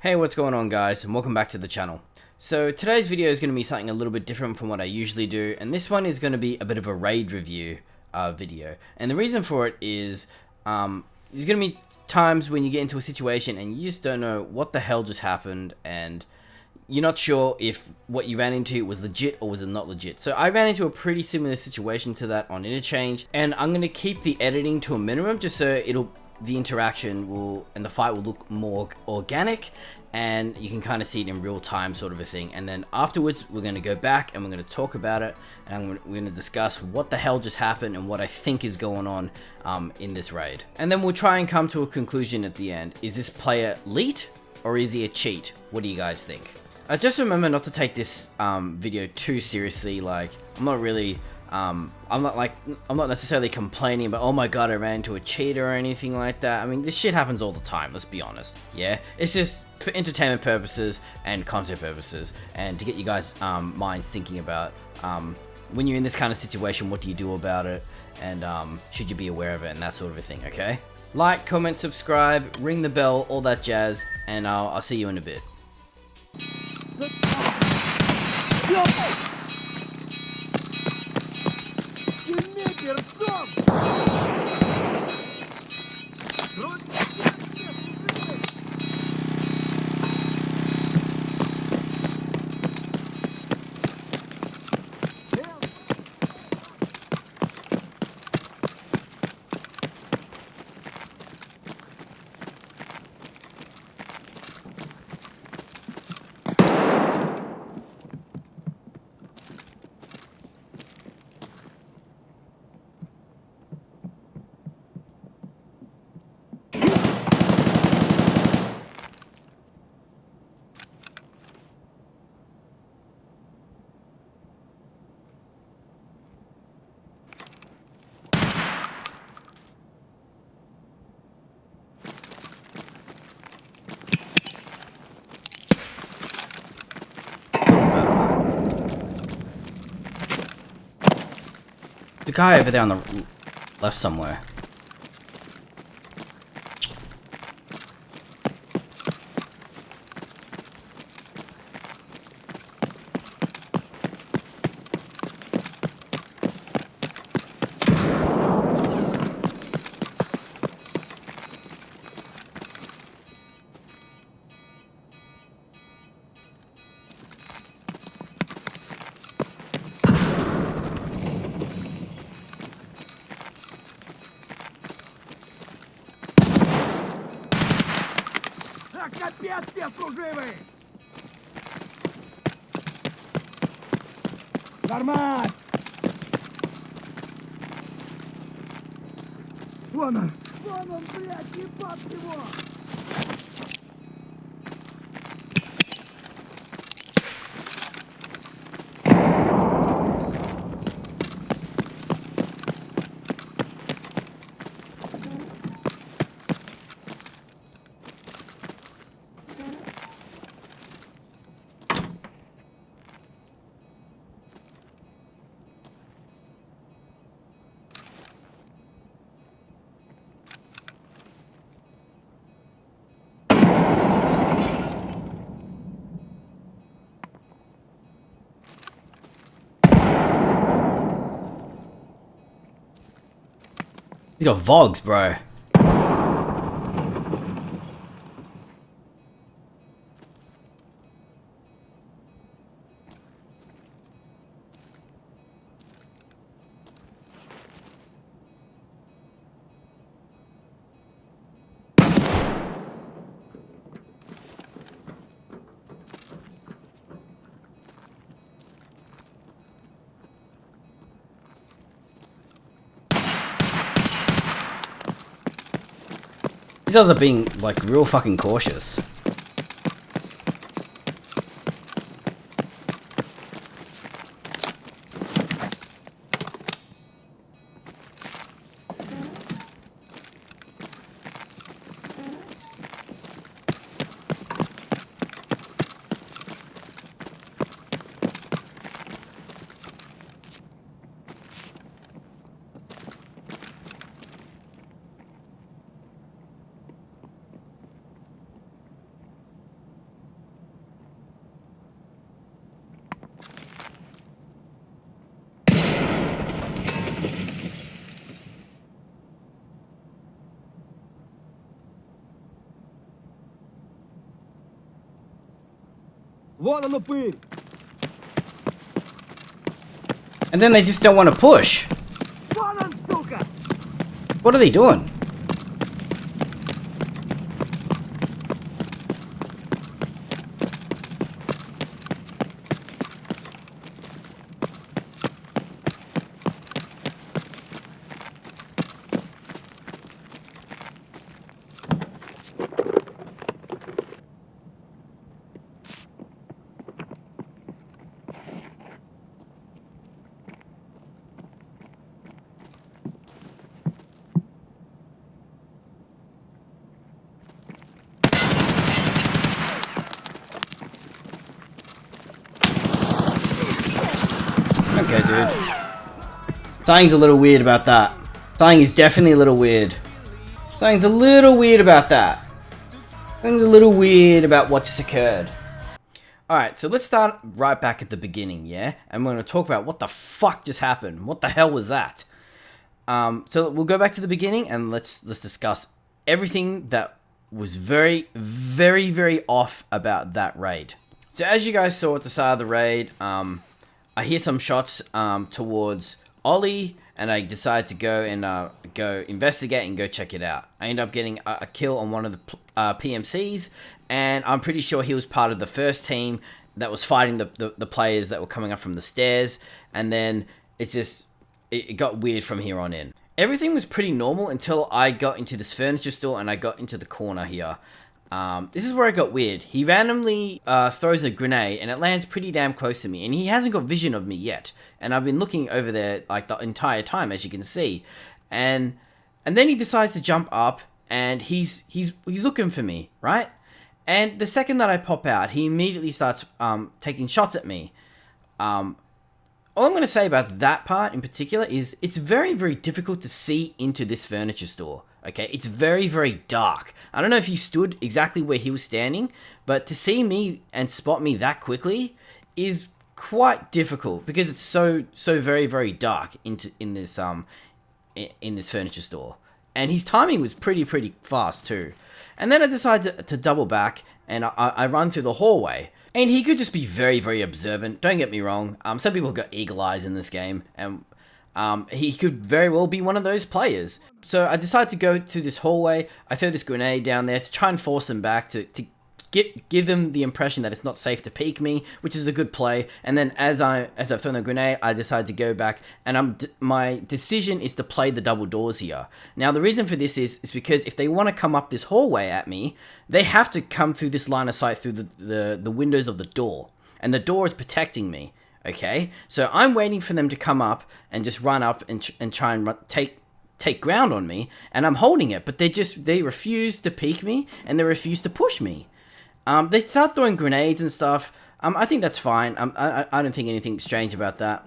Hey, what's going on guys, and welcome back to the channel. So today's video is going to be something a little bit different from what I usually do, and this one is going to be a bit of a raid review video. And the reason for it is there's going to be times when you get into a situation and you just don't know what the hell just happened, and you're not sure if what you ran into was legit or was it not legit. So I ran into a pretty similar situation to that on Interchange, and I'm going to keep the editing to a minimum just so the interaction will and the fight will look more organic and you can kind of see it in real time, sort of a thing. And then afterwards we're going to go back and we're going to talk about it, and we're going to discuss what the hell just happened and what I think is going on in this raid. And then we'll try and come to a conclusion at the end. Is this player LEET or is he a cheat? What do you guys think? Just remember not to take this video too seriously. Like, I'm not really I'm not necessarily complaining about, oh my god, I ran into a cheater or anything like that. I mean, this shit happens all the time, let's be honest. Yeah, it's just for entertainment purposes and content purposes, and to get you guys minds thinking about when you're in this kind of situation, what do you do about it, and should you be aware of it, and that sort of a thing. Okay, like, comment, subscribe, ring the bell, all that jazz, and I'll see you in a bit. The guy over there on the left somewhere. Капец, все служивые! Нормально! Вон он, блядь, ебать его! He's got Vogs, bro. These guys are being, like, real fucking cautious. Вон он упырь! And then they just don't want to push. Вон он, сука! What are they doing? Okay, dude. Something's a little weird about that. Something is definitely a little weird. Something's a little weird about that. Something's a little weird about what just occurred. Alright, so let's start right back at the beginning, yeah? And we're going to talk about what the fuck just happened. What the hell was that? So we'll go back to the beginning and let's discuss everything that was very, very, very off about that raid. So as you guys saw at the start of the raid, I hear some shots towards Ollie, and I decide to go and go investigate and go check it out. I end up getting a kill on one of the PMCs, and I'm pretty sure he was part of the first team that was fighting the players that were coming up from the stairs, and then it got weird from here on in. Everything was pretty normal until I got into this furniture store and I got into the corner here. This is where it got weird. He randomly throws a grenade and it lands pretty damn close to me, and he hasn't got vision of me yet. And I've been looking over there like the entire time, as you can see. And then he decides to jump up and he's looking for me, right? And the second that I pop out, he immediately starts taking shots at me. All I'm going to say about that part in particular is it's very, very difficult to see into this furniture store. Okay, it's very, very dark. I don't know if he stood exactly where he was standing, but to see me and spot me that quickly is quite difficult because it's so very, very dark in this furniture store. And his timing was pretty fast too. And then I decided to double back and I run through the hallway. And he could just be very, very observant. Don't get me wrong. Some people got eagle eyes in this game, and he could very well be one of those players. So I decided to go through this hallway. I throw this grenade down there to try and force him back to give them the impression that it's not safe to peek me, which is a good play. And then as I've thrown the grenade, I decided to go back, and my decision is to play the double doors here. Now the reason for this is because if they want to come up this hallway at me, they have to come through this line of sight through the windows of the door, and the door is protecting me. Okay, so I'm waiting for them to come up and just run up and try and take ground on me, and I'm holding it, but they refuse to peek me and they refuse to push me. They start throwing grenades and stuff. I think that's fine. I don't think anything strange about that.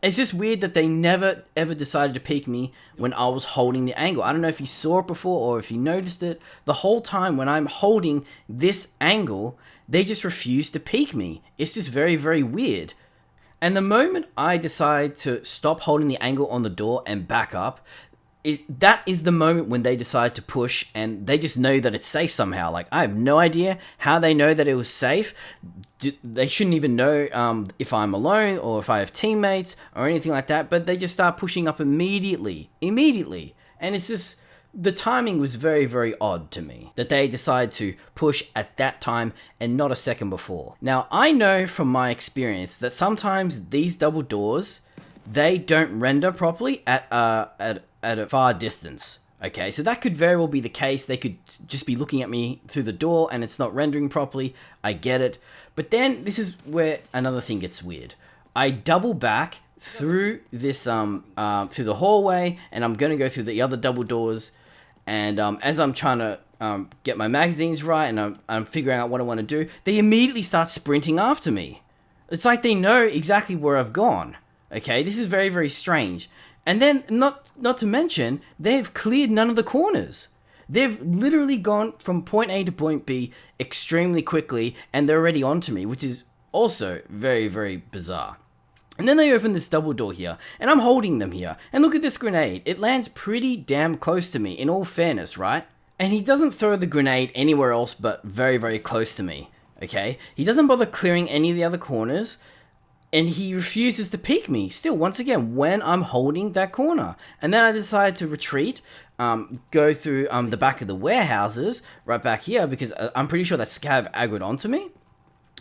It's just weird that they never ever decided to peek me when I was holding the angle. I don't know if you saw it before or if you noticed it. The whole time when I'm holding this angle, they just refuse to peek me. It's just very, very weird. And the moment I decide to stop holding the angle on the door and back up, that is the moment when they decide to push, and they just know that it's safe somehow. Like, I have no idea how they know that it was safe. They shouldn't even know if I'm alone or if I have teammates or anything like that, but they just start pushing up immediately. And it's just, the timing was very, very odd to me that they decide to push at that time and not a second before. Now, I know from my experience that sometimes these double doors, they don't render properly at a far distance. Okay, so that could very well be the case. They could just be looking at me through the door and it's not rendering properly. I get it. But then this is where another thing gets weird. I double back through this through the hallway, and I'm gonna go through the other double doors. And as I'm trying to get my magazines right and I'm figuring out what I want to do, they immediately start sprinting after me. It's like they know exactly where I've gone. Okay, this is very, very strange. And then, not to mention, they've cleared none of the corners. They've literally gone from point A to point B extremely quickly, and they're already onto me, which is also very, very bizarre. And then they open this double door here, and I'm holding them here. And look at this grenade. It lands pretty damn close to me, in all fairness, right? And he doesn't throw the grenade anywhere else but very, very close to me. okay? He doesn't bother clearing any of the other corners, and he refuses to peek me, still, once again, when I'm holding that corner. And then I decided to retreat, go through the back of the warehouses, right back here, because I'm pretty sure that Scav aggroed onto me.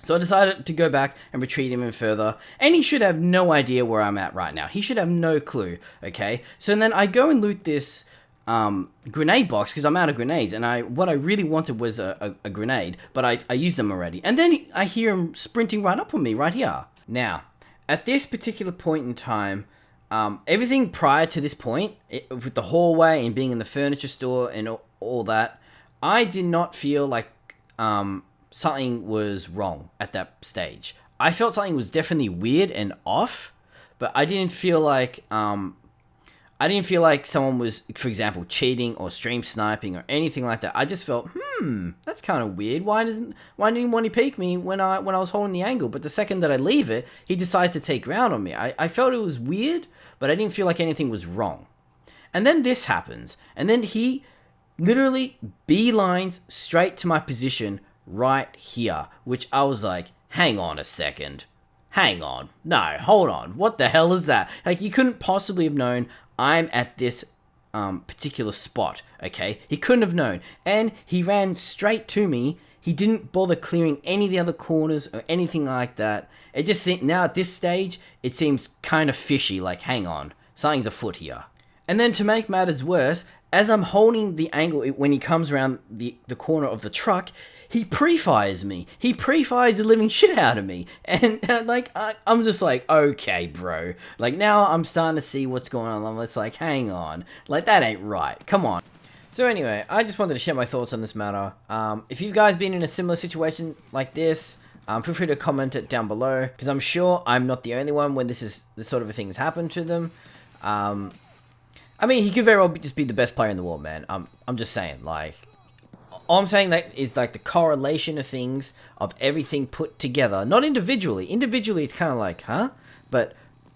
So I decided to go back and retreat him even further, and he should have no idea where I'm at right now. He should have no clue, okay? So then I go and loot this grenade box, because I'm out of grenades, and what I really wanted was a grenade, but I used them already. And then I hear him sprinting right up on me, right here. Now, at this particular point in time, everything prior to this point, with the hallway and being in the furniture store and all that, I did not feel like something was wrong at that stage. I felt something was definitely weird and off, but I didn't feel like someone was, for example, cheating or stream sniping or anything like that. I just felt, that's kind of weird. Why didn't he want to peek me when I was holding the angle? But the second that I leave it, he decides to take ground on me. I felt it was weird, but I didn't feel like anything was wrong. And then this happens, and then he literally beelines straight to my position right here, which I was like, hang on a second. Hang on. No, hold on. What the hell is that? Like, you couldn't possibly have known I'm at this particular spot, okay? He couldn't have known. And he ran straight to me. He didn't bother clearing any of the other corners or anything like that. It just seemed, now at this stage, it seems kind of fishy, like, hang on, something's afoot here. And then to make matters worse, as I'm holding the angle, when he comes around the corner of the truck, he pre-fires me. He pre-fires the living shit out of me. And like, I'm just like, okay, bro. Like, now I'm starting to see what's going on. I'm just like, hang on. Like, that ain't right. Come on. So anyway, I just wanted to share my thoughts on this matter. If you guys been in a similar situation like this, feel free to comment it down below, because I'm sure I'm not the only one when this sort of a thing has happened to them. I mean, he could very well just be the best player in the world, man. I'm just saying, like, all I'm saying that is like the correlation of things, of everything put together, not individually. Individually, it's kind of like, huh? But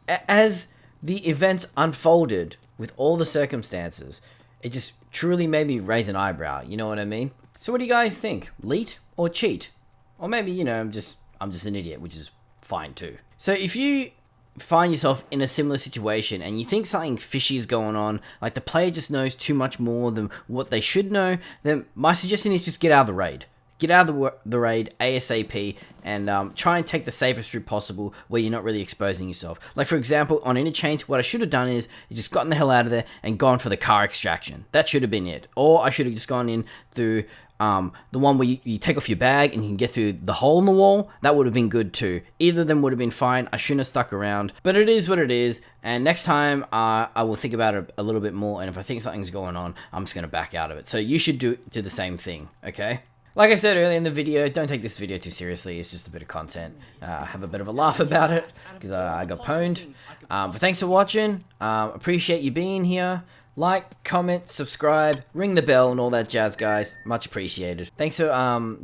as the events unfolded with all the circumstances, it just truly made me raise an eyebrow. You know what I mean? So what do you guys think? LEET or cheat? Or maybe, you know, I'm just an idiot, which is fine too. So if you find yourself in a similar situation and you think something fishy is going on, like the player just knows too much more than what they should know, then my suggestion is just get out of the raid. Get out of the raid ASAP and try and take the safest route possible where you're not really exposing yourself. Like, for example, on Interchange, what I should have done is just gotten the hell out of there and gone for the car extraction. That should have been it. Or I should have just gone in through the one where you take off your bag and you can get through the hole in the wall. That would have been good too. Either of them would have been fine. I shouldn't have stuck around. But it is what it is. And next time, I will think about it a little bit more. And if I think something's going on, I'm just going to back out of it. So you should do the same thing, okay? Like I said earlier in the video, don't take this video too seriously. It's just a bit of content. Have a bit of a laugh about it, because I got pwned. But thanks for watching. Appreciate you being here. Like, comment, subscribe, ring the bell, and all that jazz, guys. Much appreciated. Thanks for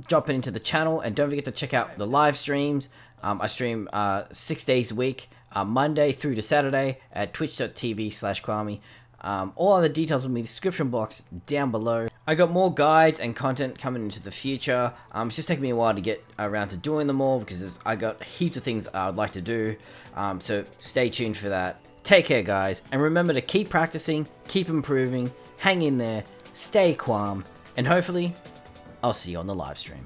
dropping into the channel, and don't forget to check out the live streams. I stream 6 days a week, Monday through to Saturday at twitch.tv/Kwame. All other details will be in the description box down below. I got more guides and content coming into the future. It's just taking me a while to get around to doing them all, because I got heaps of things I would like to do. So stay tuned for that. Take care, guys, and remember to keep practicing, keep improving, hang in there, stay calm, and hopefully, I'll see you on the live stream.